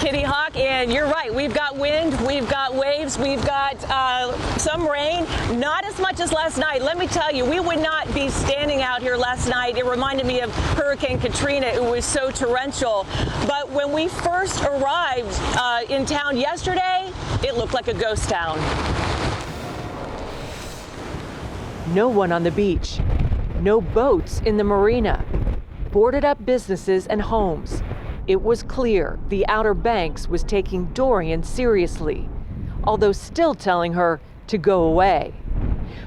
Kitty Hawk, and you're right. We've got wind, we've got waves, we've got some rain. Not as much as last night. Let me tell you, we would not be standing out here last night. It reminded me of Hurricane Katrina. It was so torrential. But when we first arrived in town yesterday, it looked like a ghost town. No one on the beach. No boats in the marina. Boarded up businesses and homes. It was clear the Outer Banks was taking Dorian seriously, although still telling her to go away.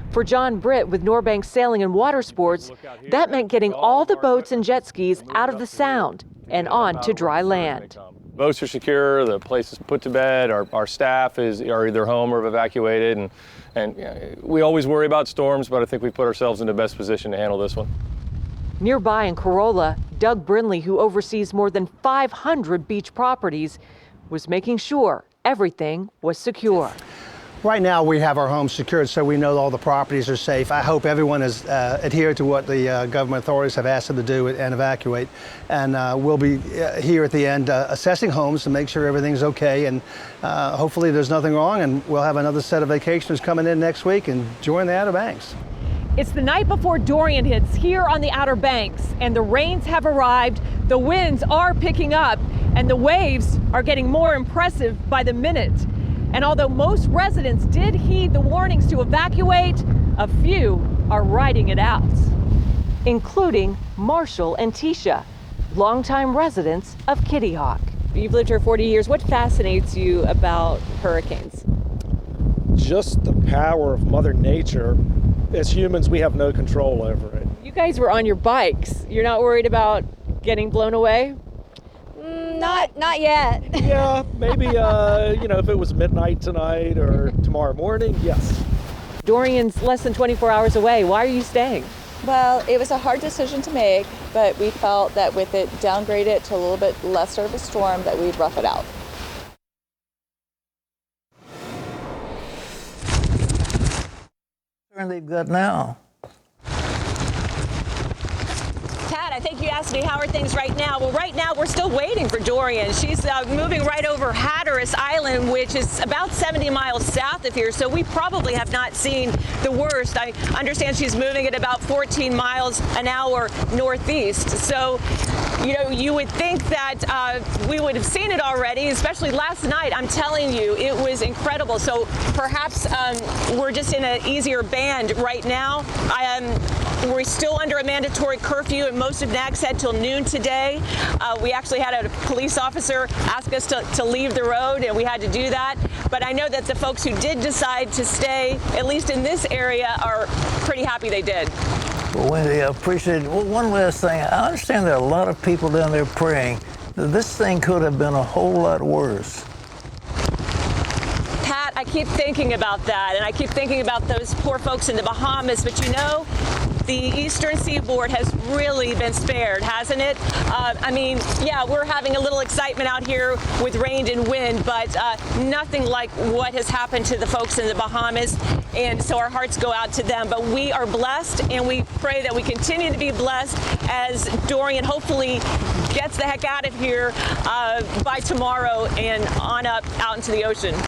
For John Britt with Norbank Sailing and Water Sports, that meant getting all the boats and jet skis out of the Sound and on to dry land. Boats are secure, the place is put to bed, our staff are either home or have evacuated, and we always worry about storms, but I think we put ourselves in the best position to handle this one. Nearby in Corolla, Doug Brinley, who oversees more than 500 beach properties, was making sure everything was secure. Right now we have our homes secured, so we know all the properties are safe. I hope everyone has adhered to what the government authorities have asked them to do and evacuate. And we'll be here at the end assessing homes to make sure everything's okay, and hopefully there's nothing wrong, and we'll have another set of vacationers coming in next week and join the Outer Banks. It's the night before Dorian hits here on the Outer Banks, and the rains have arrived, the winds are picking up, and the waves are getting more impressive by the minute. And although most residents did heed the warnings to evacuate, a few are riding it out, including Marshall and Tisha, longtime residents of Kitty Hawk. You've lived here 40 years. What fascinates you about hurricanes? Just the power of Mother Nature. As humans, we have no control over it. You guys were on your bikes. You're not worried about getting blown away? Not yet. Yeah, maybe, if it was midnight tonight or tomorrow morning, yes. Dorian's less than 24 hours away. Why are you staying? Well, it was a hard decision to make, but we felt that with it downgraded to a little bit lesser of a storm, that we'd rough it out. They've got now. Tad, I think you asked me how are things right now. Well, right now we're still waiting for Dorian. She's moving right over Hatteras Island, which is about 70 miles south of here, so we probably have not seen the worst. I understand she's moving at about 14 miles an hour northeast. So, you would think that we would have seen it already, especially last night. I'm telling you, it was incredible. So perhaps we're just in an easier band right now. We're still under a mandatory curfew in most of Nags Head till noon today. We actually had a police officer ask us to leave the road, and we had to do that. But I know that the folks who did decide to stay, at least in this area, are pretty happy they did. Well, Wendy, I appreciate it. Well, one last thing. I understand there are a lot of people down there praying that this thing could have been a whole lot worse. Pat, I keep thinking about that, and I keep thinking about those poor folks in the Bahamas, but the eastern seaboard has really been spared, hasn't it? Yeah, we're having a little excitement out here with rain and wind, but nothing like what has happened to the folks in the Bahamas, and so our hearts go out to them. But we are blessed, and we pray that we continue to be blessed as Dorian hopefully gets the heck out of here by tomorrow and on up out into the ocean.